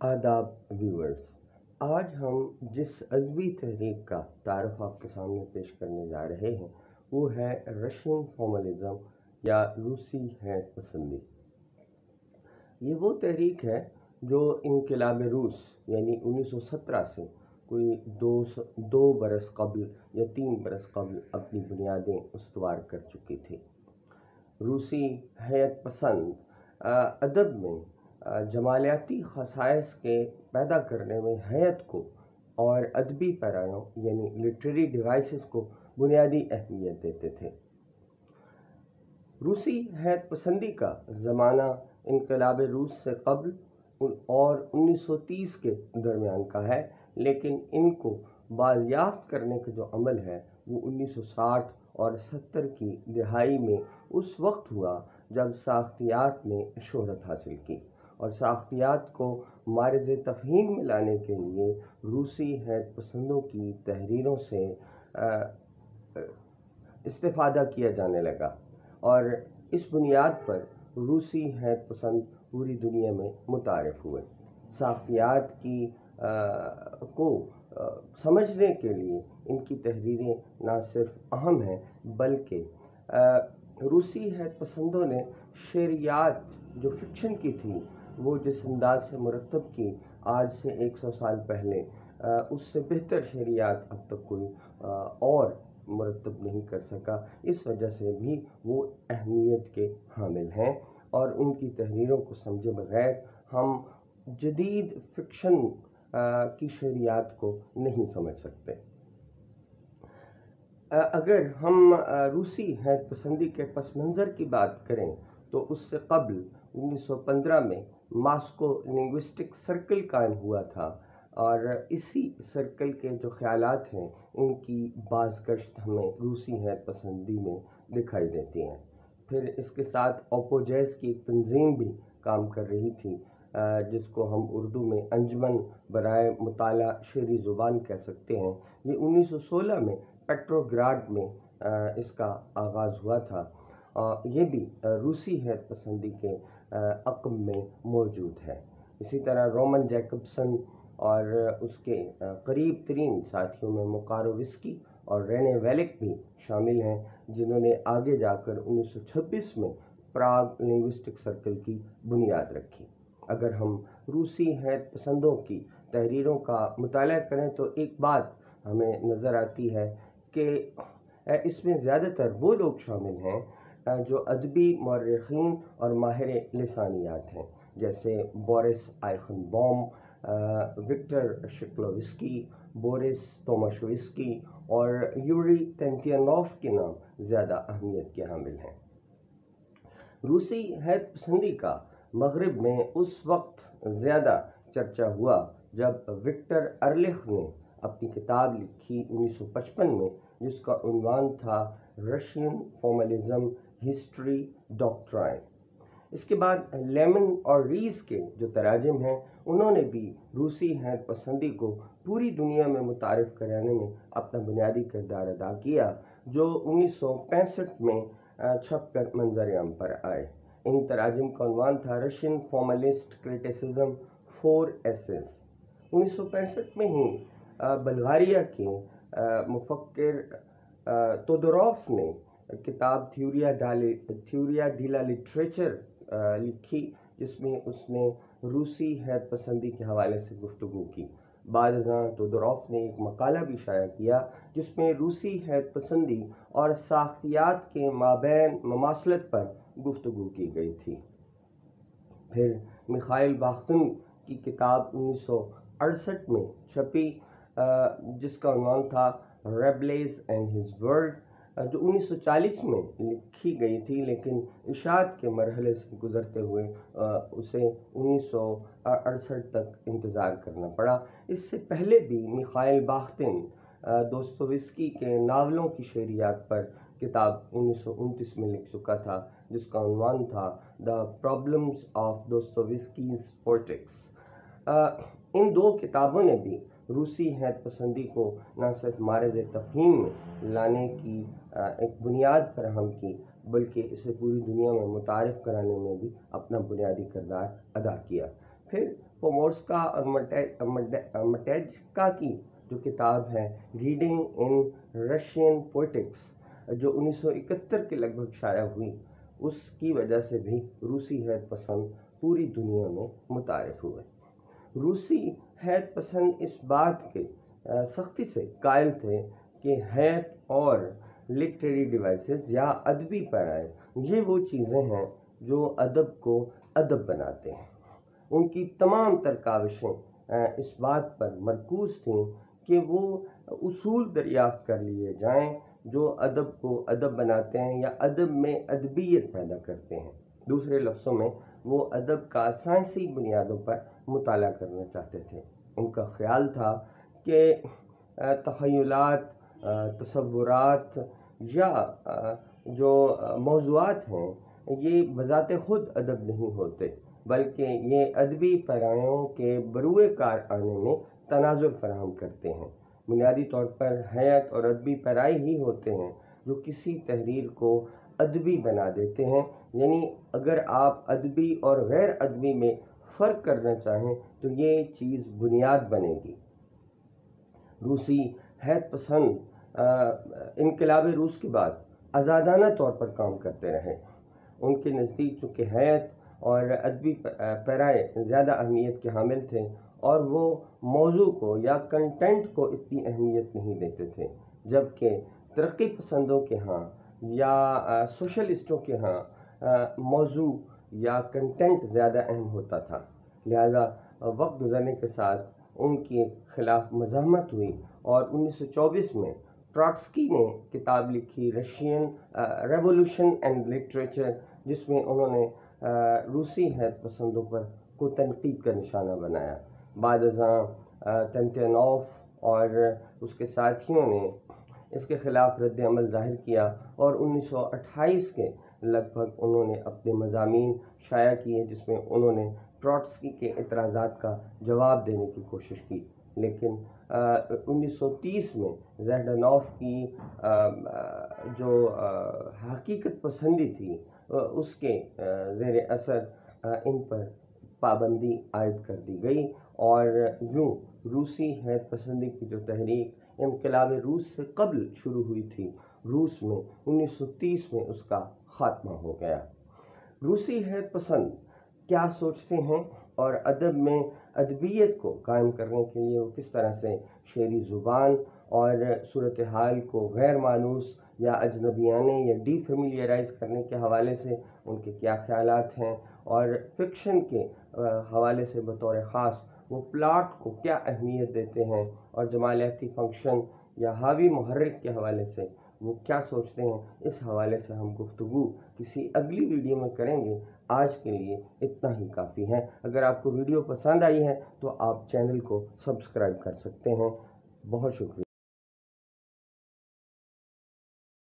आदाब व्यूअर्स, आज हम जिस अदबी तहरीक का तारुफ आपके सामने पेश करने जा रहे हैं वो है रशियन फॉर्मलिज्म या रूसी हैत पसंदी। ये वो तहरीक है जो इनकलाब रूस यानी 1917 से कोई दो बरस कबल या 3 बरस कबल अपनी बुनियादें उस्तवार कर चुकी थी। रूसी हैत पसंद अदब में जमालियाती खसाइस के पैदा करने में हैत को और अदबी पैरायों यानी लिटरेरी डिवाइसेस को बुनियादी अहमियत देते थे। रूसी हैत पसंदी का ज़माना इनकलाब रूस से कबल और 1930 के दरमियान का है, लेकिन इनको बाज़याफ्त करने का जो अमल है वो 1960 और 70 की दिहाई में उस वक्त हुआ जब साख्तियात ने शोहरत हासिल की, और साख्तियात को मारिज़ तफ़हीम में लाने के लिए रूसी हैत पसंदों की तहरीरों से इस्तेफ़ादा किया जाने लगा, और इस बुनियाद पर रूसी हैत पसंद पूरी दुनिया में मुतारिफ हुए। साख्तियात की को समझने के लिए इनकी तहरीरें न सिर्फ अहम हैं बल्कि रूसी हैत पसंदों ने शेरियात जो फिक्शन की थी वो जिस अंदाज से मुरतब की आज से 100 साल पहले, उससे बेहतर शेरियात अब तक कोई और मुरतब नहीं कर सका। इस वजह से भी वो अहमियत के हामिल हैं, और उनकी तहरीरों को समझे बगैर हम जदीद फिक्शन की शेरियात को नहीं समझ सकते। अगर हम रूसी हैत पसंदी के पस मंज़र की बात करें तो उससे कबल 1915 में मॉस्को लिंग्विस्टिक सर्कल कायम हुआ था, और इसी सर्कल के जो ख्यालात हैं उनकी बाज़गश्त हमें रूसी हैत पसंदी में दिखाई देती हैं। फिर इसके साथ ओपोजैज़ की एक तंजीम भी काम कर रही थी, जिसको हम उर्दू में अंजुमन बराए मुताला शेरी ज़ुबान कह सकते हैं। ये 1916 में पेट्रोग्राड में इसका आगाज़ हुआ था। ये भी रूसी हैत पसंदी के अक़म में मौजूद है। इसी तरह रोमन जैकबसन और उसके करीब तरीन साथियों में मुकारोविस्की और रेने वेलिक भी शामिल हैं, जिन्होंने आगे जाकर 1926 में प्राग लिंग्विस्टिक सर्कल की बुनियाद रखी। अगर हम रूसी हैत पसंदों की तहरीरों का मुताला करें तो एक बात हमें नज़र आती है कि इसमें ज़्यादातर वो लोग शामिल हैं जो अदबी मौर्रिख़ीन और माहिर लिसानियात हैं, जैसे बोरिस आइखनबॉम, विक्टर शिक्लोविस्की, बोरिस तोमाशेविस्की और यूरी तेंतियानोव के नाम ज़्यादा अहमियत के हामिल हैं। रूसी हैत पसंदी का मगरिब में उस वक्त ज़्यादा चर्चा हुआ जब विक्टर अर्लिख ने अपनी किताब लिखी 1955 में, जिसका उन्वान था रशियन फॉर्मलिज्म हिस्ट्री डॉक्ट्राइन। इसके बाद लेमन और रीस के जो तराजिम हैं उन्होंने भी रूसी हैत पसंदी को पूरी दुनिया में मुतारिफ कराने में अपना बुनियादी किरदार अदा किया, जो 1965 में छपकर मंजर-ए-आम पर आए। इन तराजिम का उन्वान था रशियन फॉर्मलिस्ट क्रिटिसिज्म 4 एसेस। 1965 में ही बल्गारिया के मुफक्किर तोदोरोफ ने किताब थ्योरिया डिला लिटरेचर लिखी, जिसमें उसने रूसी हैत पसंदी के हवाले से गुफ्तगू की। बाद तोदोरोफ ने एक मकाला भी शाया किया जिसमें रूसी हैत पसंदी और साख्तियात के माबैन ममासलत पर गुफ्तगू की गई थी। फिर मिखाइल बाख्तिन की किताब 1968 में छपी, जिसका उन्वान था रेबलेज एंड हिज वर्ल्ड, जो 1940 में लिखी गई थी, लेकिन इशात के मरहले से गुजरते हुए उसे 1968 तक इंतज़ार करना पड़ा। इससे पहले भी मिखाइल बाख्तिन दोस्तोयेव्स्की के नावलों की शेरियात पर किताब 1929 में लिख चुका था, जिसका उन्वान था द प्रॉब्लम्स ऑफ दोस्तोयेव्स्कीज़ पोएटिक्स। इन दो किताबों ने भी रूसी हैत पसंदी को न सिर्फ मारिज़ तफ़हीम में लाने की एक बुनियाद फराहम की, बल्कि इसे पूरी दुनिया में मुतारिफ कराने में भी अपना बुनियादी किरदार अदा किया। फिर पोमोर्स्का और मटेज्का की जो किताब है रीडिंग इन रशियन पोइटिक्स, जो 1971 के लगभग शाया हुई, उसकी वजह से भी रूसी हैत पसंद पूरी दुनिया में मुतारिफ हुए। रूसी हैत पसंद इस बात के सख्ती से कायल थे कि हैत और लिटरेरी डिवाइसेस या अदबी पैराए ये वो चीज़ें हैं जो अदब को अदब बनाते हैं। उनकी तमाम तर काविशें इस बात पर मरकूज़ थीं कि वो उसूल दरियाफ्त कर लिए जाएं जो अदब को अदब बनाते हैं या अदब में अदबियत पैदा करते हैं। दूसरे लफ्ज़ों में वो अदब का साइंसी बुनियादों पर मुताला करना चाहते थे। उनका ख्याल था कि तख़य्युलात, तसव्वुरात या जो मौज़ूआत हैं ये बज़ाते ख़ुद अदब नहीं होते, बल्कि ये अदबी पैरायों के बरूए कार आने में तनाज़ुर फराहम करते हैं। बुनियादी तौर पर हैत और अदबी पैराए ही होते हैं जो किसी तहरीर को अदबी बना देते हैं। यानी अगर आप अदबी और गैर अदबी में फ़र्क करना चाहें तो ये चीज़ बुनियाद बनेगी। रूसी हैत पसंद इनकलाब रूस के बाद आज़ादाना तौर पर काम करते रहे। उनके नज़दीक चूँकि हैत और अदबी पैराए ज़्यादा अहमियत के हामिल थे और वो मौजू को या कंटेंट को इतनी अहमियत नहीं देते थे, जबकि तरक्की पसंदों के यहाँ या सोशलिस्टों के यहाँ मौजू या कंटेंट ज़्यादा अहम होता था। लिहाजा वक्त गुजरने के साथ उनके ख़िलाफ़ मज़ाहमत हुई और 1924 में ट्रॉट्स्की ने किताब लिखी रशियन रेवोल्यूशन एंड लिटरेचर, जिसमें उन्होंने रूसी हैत पसंदों को तनकीद का निशाना बनाया। बाद तंत्यानोफ और उसके साथियों ने इसके ख़िलाफ़ रद्द अमल ज़ाहिर किया और 1928 के लगभग उन्होंने अपने मज़ामीन शाया किए जिसमें उन्होंने ट्रॉट्स्की के एतराज़ात का जवाब देने की कोशिश की। लेकिन 1930 में ज़ैहडानोफ की जो हकीकत पसंदी थी उसके ज़ेर असर इन पर पाबंदी आयद कर दी गई और यूँ रूसी हैत पसंदी की जो तहरीक इनकलाब रूस से कबल शुरू हुई थी, रूस में 1930 में उसका ख़ात्मा हो गया। रूसी हैत पसंद क्या सोचते हैं और अदब में अदबियत को कायम करने के लिए वो किस तरह से शेरी ज़ुबान और सूरत हाल को गैर मानूस या अजनबियाने या डीफेमिलियराइज़ करने के हवाले से उनके क्या ख़यालात हैं और फ़िक्शन के हवाले से बतौर ख़ास वो प्लाट को क्या अहमियत देते हैं और जमालियाती फ़ंक्शन या हावी मुहर्रिक के हवाले से वो क्या सोचते हैं, इस हवाले से हम गुफ्तगू किसी अगली वीडियो में करेंगे। आज के लिए इतना ही काफ़ी है। अगर आपको वीडियो पसंद आई है तो आप चैनल को सब्सक्राइब कर सकते हैं। बहुत शुक्रिया।